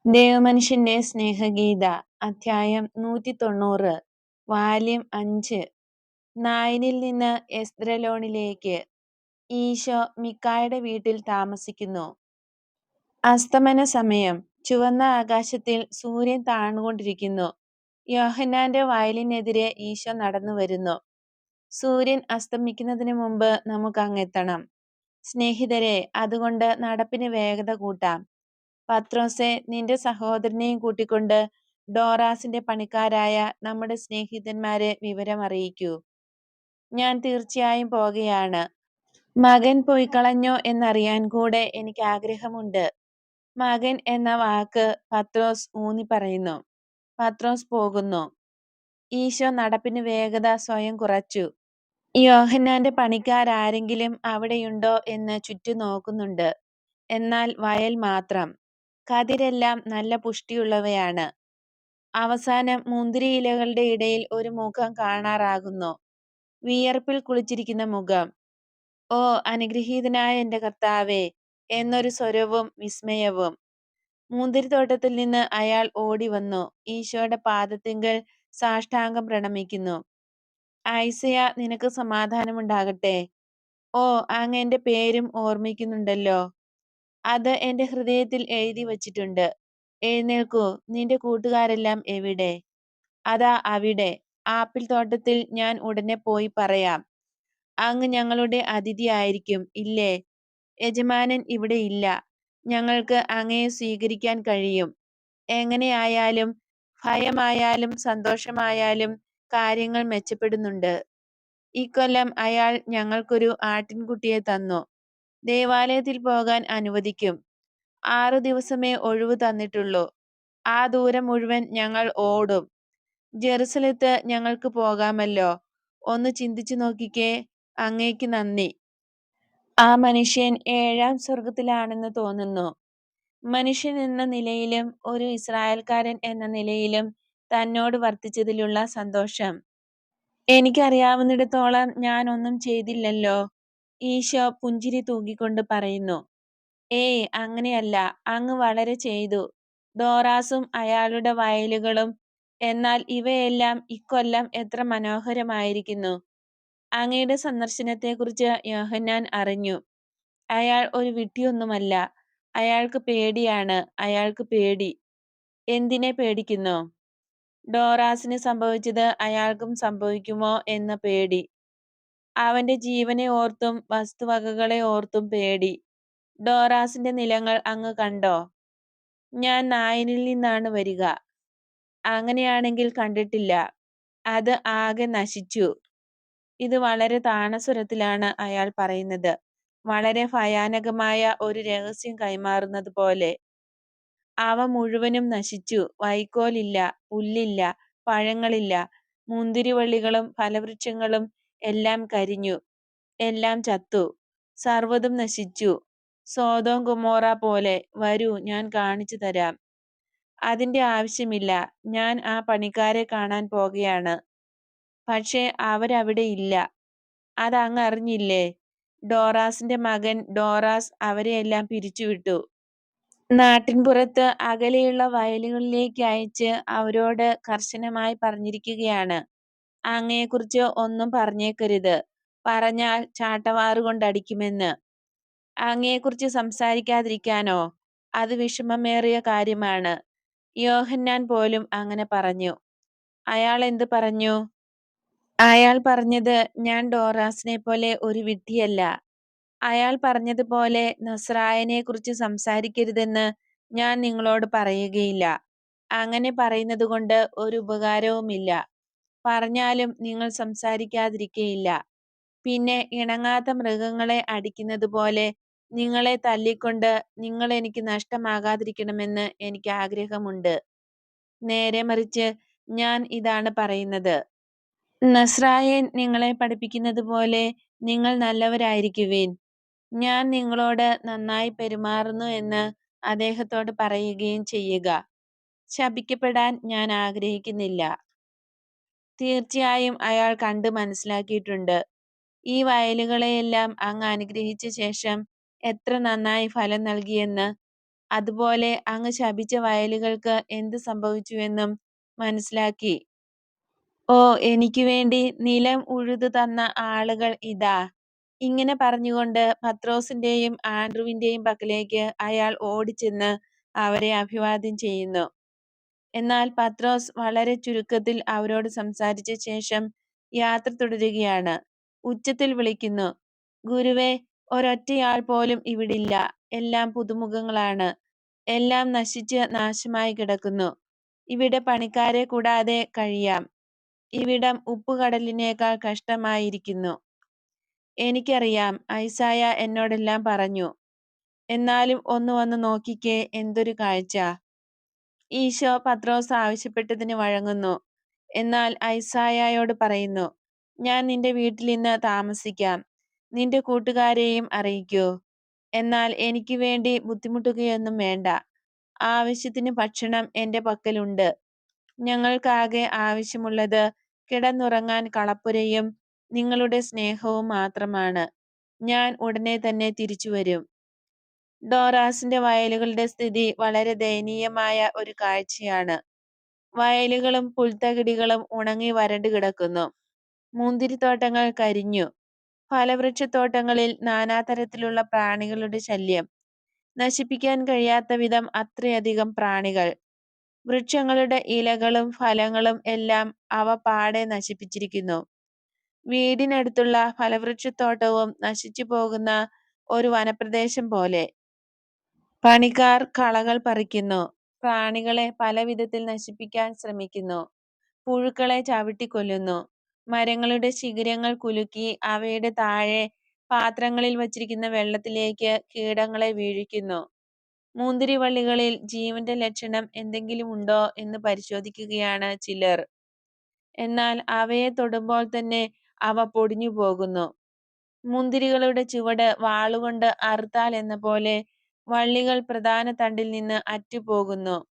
ദേവമനുഷ്യന്റെ സ്നേഹഗീത അധ്യായം 190 വാല്യം 5 നായിനിൽ നിന്ന് എസ്ദ്രലോണിലേക്ക്. ഈശോ മിക്കായുടെ വീട്ടിൽ താമസിക്കുന്നു. അസ്തമന സമയം. ചുവന്ന ആകാശത്തിൽ സൂര്യൻ താണുകൊണ്ടിരിക്കുന്നു. യോഹന്നാന്റെ വയലിനെതിരെ ഈശോ നടന്നു വരുന്നു. സൂര്യൻ അസ്തമിക്കുന്നതിന് മുമ്പ് നമുക്ക് അങ്ങെത്തണം. സ്നേഹിതരെ, അതുകൊണ്ട് നടപ്പിന് വേഗത കൂട്ടാം. പത്രോസെ, നിന്റെ സഹോദരനെയും കൂട്ടിക്കൊണ്ട് ഡോറാസിന്റെ പണിക്കാരായ നമ്മുടെ സ്നേഹിതന്മാരെ വിവരം അറിയിക്കൂ. ഞാൻ തീർച്ചയായും പോകുകയാണ്. മകൻ പോയിക്കളഞ്ഞോ എന്നറിയാൻ കൂടെ എനിക്ക് ആഗ്രഹമുണ്ട്. മകൻ എന്ന വാക്ക് പത്രോസ് ഊന്നി പറയുന്നു. പത്രോസ് പോകുന്നു. ഈശോ നടപ്പിന് വേഗത സ്വയം കുറച്ചു. യോഹന്നാന്റെ പണിക്കാരാരെങ്കിലും അവിടെയുണ്ടോ എന്ന് ചുറ്റും നോക്കുന്നുണ്ട്. എന്നാൽ വയൽ മാത്രം. കതിരെല്ലാം നല്ല പുഷ്ടിയുള്ളവയാണ്. അവസാനം മുന്തിരിയിലകളുടെ ഇടയിൽ ഒരു മുഖം കാണാറാകുന്നു. വിയർപ്പിൽ കുളിച്ചിരിക്കുന്ന മുഖം. ഓ അനുഗ്രഹീതനായ എന്റെ കർത്താവേ എന്നൊരു സ്വരവും വിസ്മയവും. മുന്തിരിത്തോട്ടത്തിൽ നിന്ന് അയാൾ ഓടി വന്നു ഈശോയുടെ പാദത്തിങ്കൽ സാഷ്ടാംഗം പ്രണമിക്കുന്നു. ഐസയ, നിനക്ക് സമാധാനമുണ്ടാകട്ടെ. ഓ, അങ്ങ് എന്റെ പേരും ഓർമ്മിക്കുന്നുണ്ടല്ലോ. അത് എന്റെ ഹൃദയത്തിൽ എഴുതി വച്ചിട്ടുണ്ട്. എഴുന്നേൽക്കൂ, നിന്റെ കൂട്ടുകാരെല്ലാം എവിടെ? അതാ അവിടെ, ആപ്പിൾ തോട്ടത്തിൽ. ഞാൻ ഉടനെ പോയി പറയാം. അങ്ങ് ഞങ്ങളുടെ അതിഥിയായിരിക്കും, ഇല്ലേ? യജമാനൻ ഇവിടെ ഇല്ല. ഞങ്ങൾക്ക് അങ്ങയെ സ്വീകരിക്കാൻ കഴിയും. എങ്ങനെയായാലും, ഭയമായാലും സന്തോഷമായാലും കാര്യങ്ങൾ മെച്ചപ്പെടുന്നുണ്ട്. ഇക്കൊല്ലം അയാൾ ഞങ്ങൾക്കൊരു ആട്ടിൻകുട്ടിയെ തന്നു. ദേവാലയത്തിൽ പോകാൻ അനുവദിക്കും. 6 ദിവസമേ ഒഴിവ് തന്നിട്ടുള്ളൂ. ആ ദൂരം മുഴുവൻ ഞങ്ങൾ ഓടും. ജെറുസലത്ത് ഞങ്ങൾക്ക് പോകാമല്ലോ. ഒന്ന് ചിന്തിച്ചു നോക്കിക്കേ. അങ്ങേക്ക് നന്ദി. ആ മനുഷ്യൻ 7-ാം സ്വർഗത്തിലാണെന്ന് തോന്നുന്നു. മനുഷ്യൻ എന്ന നിലയിലും ഒരു ഇസ്രായേൽക്കാരൻ എന്ന നിലയിലും തന്നോട് വർത്തിച്ചതിലുള്ള സന്തോഷം. എനിക്കറിയാവുന്നിടത്തോളം ഞാൻ ഒന്നും ചെയ്തില്ലല്ലോ. ഈശോ പുഞ്ചിരി തൂകിക്കൊണ്ട് പറയുന്നു. ഏയ്, അങ്ങനെയല്ല. അങ്ങ് വളരെ ചെയ്തു. ഡോറാസും അയാളുടെ വയലുകളും. എന്നാൽ ഇവയെല്ലാം ഇക്കൊല്ലം എത്ര മനോഹരമായിരിക്കുന്നു. അങ്ങയുടെ സന്ദർശനത്തെക്കുറിച്ച് യോഹന്നാൻ അറിഞ്ഞു. അയാൾ ഒരു വിഡ്ഢിയൊന്നുമല്ല. അയാൾക്ക് പേടിയാണ്. അയാൾക്ക് പേടി. എന്തിനെ പേടിക്കുന്നു? ഡോറാസിന് സംഭവിച്ചത് അയാൾക്കും സംഭവിക്കുമോ എന്ന പേടി. അവന്റെ ജീവനെ ഓർത്തും വസ്തുവകകളെ ഓർത്തും പേടി. ഡോറാസിന്റെ നിലങ്ങൾ അങ്ങ് കണ്ടോ? ഞാൻ നായിനിൽ നിന്നാണ് വരിക. അങ്ങനെയാണെങ്കിൽ കണ്ടിട്ടില്ല. അത് ആകെ നശിച്ചു. ഇത് വളരെ താണസ്വരത്തിലാണ് അയാൾ പറയുന്നത്, വളരെ ഭയാനകമായ ഒരു രഹസ്യം കൈമാറുന്നത് പോലെ. അവ മുഴുവനും നശിച്ചു. വൈക്കോലില്ല, പുല്ലില്ല, പഴങ്ങളില്ല. മുന്തിരിവള്ളികളും ഫലവൃക്ഷങ്ങളും എല്ലാം കരിഞ്ഞു, എല്ലാം ചത്തു. സർവ്വതും നശിച്ചു. സോദോം ഗൊമോറ പോലെ. വരൂ, ഞാൻ കാണിച്ചു തരാം. അതിന്റെ ആവശ്യമില്ല. ഞാൻ ആ പണിക്കാരെ കാണാൻ പോകുകയാണ്. പക്ഷേ അവരവിടെ ഇല്ല. അത് അങ്ങ് അറിഞ്ഞില്ലേ? ഡോറാസിന്റെ മകൻ ഡോറാസ് അവരെയെല്ലാം പിരിച്ചുവിട്ടു. നാട്ടിൻപുറത്ത് അകലെയുള്ള വയലുകളിലേക്ക് അയച്ച് അവരോട് കർശനമായി പറഞ്ഞിരിക്കുകയാണ്, അങ്ങയെക്കുറിച്ച് ഒന്നും പറഞ്ഞേക്കരുത്. പറഞ്ഞാൽ ചാട്ടവാറുകൊണ്ടടിക്കുമെന്ന്. അങ്ങയെക്കുറിച്ച് സംസാരിക്കാതിരിക്കാനോ? അത് വിഷമമേറിയ കാര്യമാണ്. യോഹന്നാൻ പോലും അങ്ങനെ പറഞ്ഞു. അയാൾ എന്ത് പറഞ്ഞു? അയാൾ പറഞ്ഞത്, ഞാൻ ഡോറാസിനെ പോലെ ഒരു വിഡ്ഢിയല്ല. അയാൾ പറഞ്ഞതുപോലെ നസ്രായനെക്കുറിച്ച് സംസാരിക്കരുതെന്ന് ഞാൻ നിങ്ങളോട് പറയുകയില്ല. അങ്ങനെ പറയുന്നതുകൊണ്ട് ഒരു ഉപകാരവുമില്ല. പറഞ്ഞാലും നിങ്ങൾ സംസാരിക്കാതിരിക്കയില്ല. പിന്നെ ഇണങ്ങാത്ത മൃഗങ്ങളെ അടിക്കുന്നത് പോലെ നിങ്ങളെ തല്ലിക്കൊണ്ട് നിങ്ങൾ എനിക്ക് നഷ്ടമാകാതിരിക്കണമെന്ന് എനിക്ക് ആഗ്രഹമുണ്ട്. നേരെ മറിച്ച് ഞാൻ ഇതാണ് പറയുന്നത്. നസ്രായൻ നിങ്ങളെ പഠിപ്പിക്കുന്നത് പോലെ നിങ്ങൾ നല്ലവരായിരിക്കുവിൻ. ഞാൻ നിങ്ങളോട് നന്നായി പെരുമാറുന്നു എന്ന് അദ്ദേഹത്തോട് പറയുകയും ചെയ്യുക. ശപിക്കപ്പെടാൻ ഞാൻ ആഗ്രഹിക്കുന്നില്ല. തീർച്ചയായും അയാൾ കണ്ട് മനസ്സിലാക്കിയിട്ടുണ്ട്. ഈ വയലുകളെയെല്ലാം അങ്ങ് അനുഗ്രഹിച്ച ശേഷം എത്ര നന്നായി ഫലം നൽകിയെന്ന്. അതുപോലെ അങ്ങ് ശപിച്ച വയലുകൾക്ക് എന്ത് സംഭവിച്ചുവെന്നും മനസ്സിലാക്കി. ഓ, എനിക്ക് വേണ്ടി നിലം ഉഴുതു തന്ന ആളുകൾ ഇതാ. ഇങ്ങനെ പറഞ്ഞുകൊണ്ട് പത്രോസിന്റെയും ആൻഡ്രുവിന്റെയും പക്കലേക്ക് അയാൾ ഓടിച്ചെന്ന് അവരെ അഭിവാദ്യം ചെയ്യുന്നു. എന്നാൽ പത്രോസ് വളരെ ചുരുക്കത്തിൽ അവരോട് സംസാരിച്ച ശേഷം യാത്ര തുടരുകയാണ്. ഉച്ചത്തിൽ വിളിക്കുന്നു, ഗുരുവേ, ഒരൊറ്റയാൾ പോലും ഇവിടില്ല. എല്ലാം പുതുമുഖങ്ങളാണ്. എല്ലാം നശിച്ച് നാശമായി കിടക്കുന്നു. ഇവിടെ പണിക്കാരെ കൂടാതെ കഴിയാം. ഇവിടം ഉപ്പുകടലിനേക്കാൾ കഷ്ടമായിരിക്കുന്നു. എനിക്കറിയാം, ഐസായ എന്നോടെല്ലാം പറഞ്ഞു. എന്നാലും ഒന്ന് വന്ന് നോക്കിക്കേ, എന്തൊരു കാഴ്ച. ഈശോ പത്രോസ് ആവശ്യപ്പെട്ടതിന് വഴങ്ങുന്നു. എന്നാൽ ഐസായയോട് പറയുന്നു, ഞാൻ നിന്റെ വീട്ടിൽ ഇന്ന് താമസിക്കാം. നിന്റെ കൂട്ടുകാരെയും അറിയിക്കൂ. എന്നാൽ എനിക്ക് വേണ്ടി ബുദ്ധിമുട്ടുകയൊന്നും വേണ്ട. ആവശ്യത്തിന് ഭക്ഷണം എന്റെ പക്കലുണ്ട്. ഞങ്ങൾക്കാകെ ആവശ്യമുള്ളത് കിടന്നുറങ്ങാൻ കളപ്പുരയും നിങ്ങളുടെ സ്നേഹവും മാത്രമാണ്. ഞാൻ ഉടനെ തന്നെ തിരിച്ചു വരും. ഡോറാസിന്റെ വയലുകളുടെ സ്ഥിതി വളരെ ദയനീയമായ ഒരു കാഴ്ചയാണ്. വയലുകളും പുൽത്തകിടികളും ഉണങ്ങി വരണ്ടു കിടക്കുന്നു. മുന്തിരിത്തോട്ടങ്ങൾ കരിഞ്ഞു. ഫലവൃക്ഷത്തോട്ടങ്ങളിൽ നാനാതരത്തിലുള്ള പ്രാണികളുടെ ശല്യം. നശിപ്പിക്കാൻ കഴിയാത്ത വിധം അത്രയധികം പ്രാണികൾ. വൃക്ഷങ്ങളുടെ ഇലകളും ഫലങ്ങളും എല്ലാം അവ പാടെ നശിപ്പിച്ചിരിക്കുന്നു. വീടിനടുത്തുള്ള ഫലവൃക്ഷത്തോട്ടവും നശിച്ചു പോകുന്ന ഒരു വനപ്രദേശം പോലെ. പണിക്കാർ കളകൾ പറിക്കുന്നു. പ്രാണികളെ പല വിധത്തിൽ നശിപ്പിക്കാൻ ശ്രമിക്കുന്നു. പുഴുക്കളെ ചവിട്ടിക്കൊല്ലുന്നു. മരങ്ങളുടെ ശിഖരങ്ങൾ കുലുക്കി അവയുടെ താഴെ പാത്രങ്ങളിൽ വച്ചിരിക്കുന്ന വെള്ളത്തിലേക്ക് കീടങ്ങളെ വീഴിക്കുന്നു. മുന്തിരിവള്ളികളിൽ ജീവന്റെ ലക്ഷണം എന്തെങ്കിലും ഉണ്ടോ എന്ന് പരിശോധിക്കുകയാണ് ചിലർ. എന്നാൽ അവയെ തൊടുമ്പോൾ തന്നെ അവ പൊടിഞ്ഞു പോകുന്നു. മുന്തിരികളുടെ ചുവട് വാളുകൊണ്ട് അറുത്താൽ എന്ന പോലെ വള്ളികൾ പ്രധാന തണ്ടിൽ നിന്ന് അറ്റുപോകുന്നു.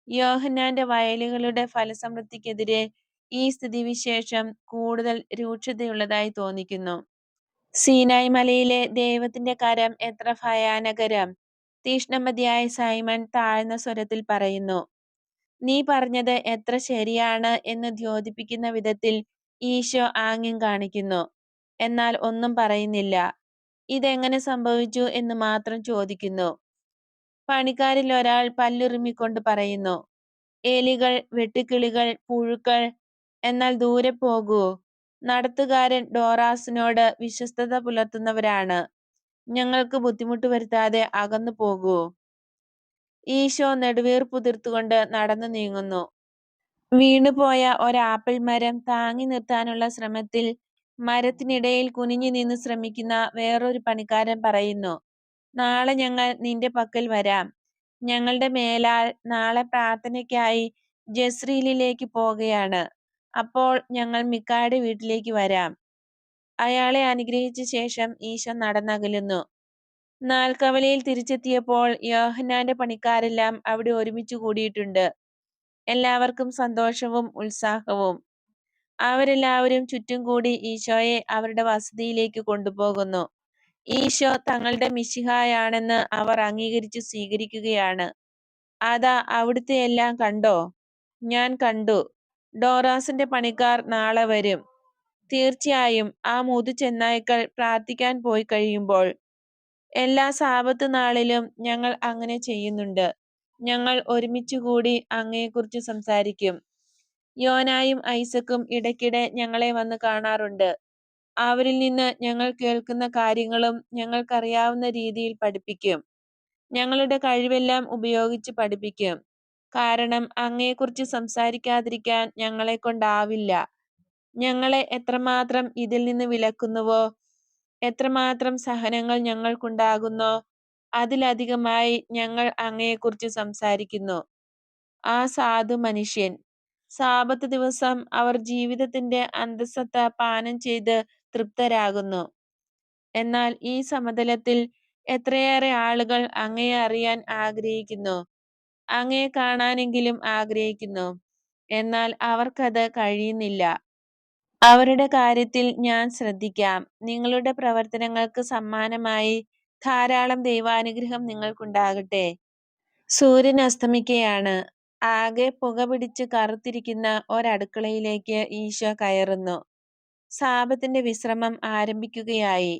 യോഹന്നാന്റെ വയലുകളുടെ ഫലസമൃദ്ധിക്കെതിരെ ഈ സ്ഥിതിവിശേഷം കൂടുതൽ രൂക്ഷതയുള്ളതായി തോന്നിക്കുന്നു. സീനായ് മലയിലെ ദൈവത്തിന്റെ കരം എത്ര ഭയാനകരം. തീക്ഷ്ണമതിയായ സൈമൺ താഴ്ന്ന സ്വരത്തിൽ പറയുന്നു. നീ പറഞ്ഞത് എത്ര ശരിയാണ് എന്ന് ദ്യോതിപ്പിക്കുന്ന വിധത്തിൽ ഈശോ ആംഗ്യം കാണിക്കുന്നു. എന്നാൽ ഒന്നും പറയുന്നില്ല. ഇതെങ്ങനെ സംഭവിച്ചു എന്ന് മാത്രം ചോദിക്കുന്നു. പണിക്കാരിൽ ഒരാൾ പല്ലുറുമിക്കൊണ്ട് പറയുന്നു, എലികൾ, വെട്ടുക്കിളികൾ, പുഴുക്കൾ. എന്നാൽ ദൂരെ പോകൂ. നടത്തുകാരൻ ഡോറാസിനോട് വിശ്വസ്തത പുലർത്തുന്നവരാണ്. ഞങ്ങൾക്ക് ബുദ്ധിമുട്ട് വരുത്താതെ അകന്നു പോകൂ. ഈശോ നെടുവീർപ്പുതിർത്തുകൊണ്ട് നടന്നു നീങ്ങുന്നു. വീണുപോയ ഒരാപ്പിൾ മരം താങ്ങി നിർത്താനുള്ള ശ്രമത്തിൽ മരത്തിനിടയിൽ കുനിഞ്ഞു നിന്ന് ശ്രമിക്കുന്ന വേറൊരു പണിക്കാരൻ പറയുന്നു, നാളെ ഞങ്ങൾ നിന്റെ പക്കൽ വരാം. ഞങ്ങളുടെ മേലാൽ നാളെ പ്രാർത്ഥനയ്ക്കായി ജസ്രീലിലേക്ക് പോകുകയാണ്. അപ്പോൾ ഞങ്ങൾ മിക്കായുടെ വീട്ടിലേക്ക് വരാം. അയാളെ അനുഗ്രഹിച്ച ശേഷം ഈശോ നടന്നകലുന്നു. നാൽക്കവലയിൽ തിരിച്ചെത്തിയപ്പോൾ യോഹന്നാന്റെ പണിക്കാരെല്ലാം അവിടെ ഒരുമിച്ച് കൂടിയിട്ടുണ്ട്. എല്ലാവർക്കും സന്തോഷവും ഉത്സാഹവും. അവരെല്ലാവരും ചുറ്റും കൂടി ഈശോയെ അവരുടെ വസതിയിലേക്ക് കൊണ്ടുപോകുന്നു. ഈശോ തങ്ങളുടെ മിശിഹായാണെന്ന് അവർ അംഗീകരിച്ച് സ്വീകരിക്കുകയാണ്. അതാ, അവിടുത്തെ എല്ലാം കണ്ടോ? ഞാൻ കണ്ടു. ഡോറാസിന്റെ പണിക്കാർ നാളെ വരും. തീർച്ചയായും ആ മുതുചെന്നായ്ക്കൾ പ്രാർത്ഥിക്കാൻ പോയി കഴിയുമ്പോൾ. എല്ലാ സാബത്ത് നാളിലും ഞങ്ങൾ അങ്ങനെ ചെയ്യുന്നുണ്ട്. ഞങ്ങൾ ഒരുമിച്ച് കൂടി അങ്ങയെക്കുറിച്ച് സംസാരിക്കും. യോനായും ഐസക്കും ഇടയ്ക്കിടെ ഞങ്ങളെ വന്ന് കാണാറുണ്ട്. അവരിൽ നിന്ന് ഞങ്ങൾ കേൾക്കുന്ന കാര്യങ്ങളും ഞങ്ങൾക്കറിയാവുന്ന രീതിയിൽ പഠിപ്പിക്കും. ഞങ്ങളുടെ കഴിവെല്ലാം ഉപയോഗിച്ച് പഠിപ്പിക്കും. കാരണം അങ്ങയെക്കുറിച്ച് സംസാരിക്കാതിരിക്കാൻ ഞങ്ങളെ കൊണ്ടാവില്ല. ഞങ്ങളെ എത്രമാത്രം ഇതിൽ നിന്ന് വിലക്കുന്നുവോ, എത്രമാത്രം സഹനങ്ങൾ ഞങ്ങൾക്കുണ്ടാകുന്നോ, അതിലധികമായി ഞങ്ങൾ അങ്ങയെക്കുറിച്ച് സംസാരിക്കുന്നു. ആ സാധു മനുഷ്യൻ. സാബത്ത് ദിവസം അവർ ജീവിതത്തിന്റെ അന്തസ്സത്ത പാനം ചെയ്ത് തൃപ്തരാകുന്നു. എന്നാൽ ഈ സമതലത്തിൽ എത്രയേറെ ആളുകൾ അങ്ങയെ അറിയാൻ ആഗ്രഹിക്കുന്നു, അങ്ങയെ കാണാനെങ്കിലും ആഗ്രഹിക്കുന്നു. എന്നാൽ അവർക്കത് കഴിയുന്നില്ല. അവരുടെ കാര്യത്തിൽ ഞാൻ ശ്രദ്ധിക്കാം. നിങ്ങളുടെ പ്രവർത്തനങ്ങൾക്ക് സമ്മാനമായി ധാരാളം ദൈവാനുഗ്രഹം നിങ്ങൾക്കുണ്ടാകട്ടെ. സൂര്യൻ അസ്തമിക്കയാണ്. ആകെ പുകപിടിച്ച് കറുത്തിരിക്കുന്ന ഒരടുക്കളയിലേക്ക് ഈശോ കയറുന്നു. സാബത്തിന്റെ വിശ്രമം ആരംഭിക്കുകയായി.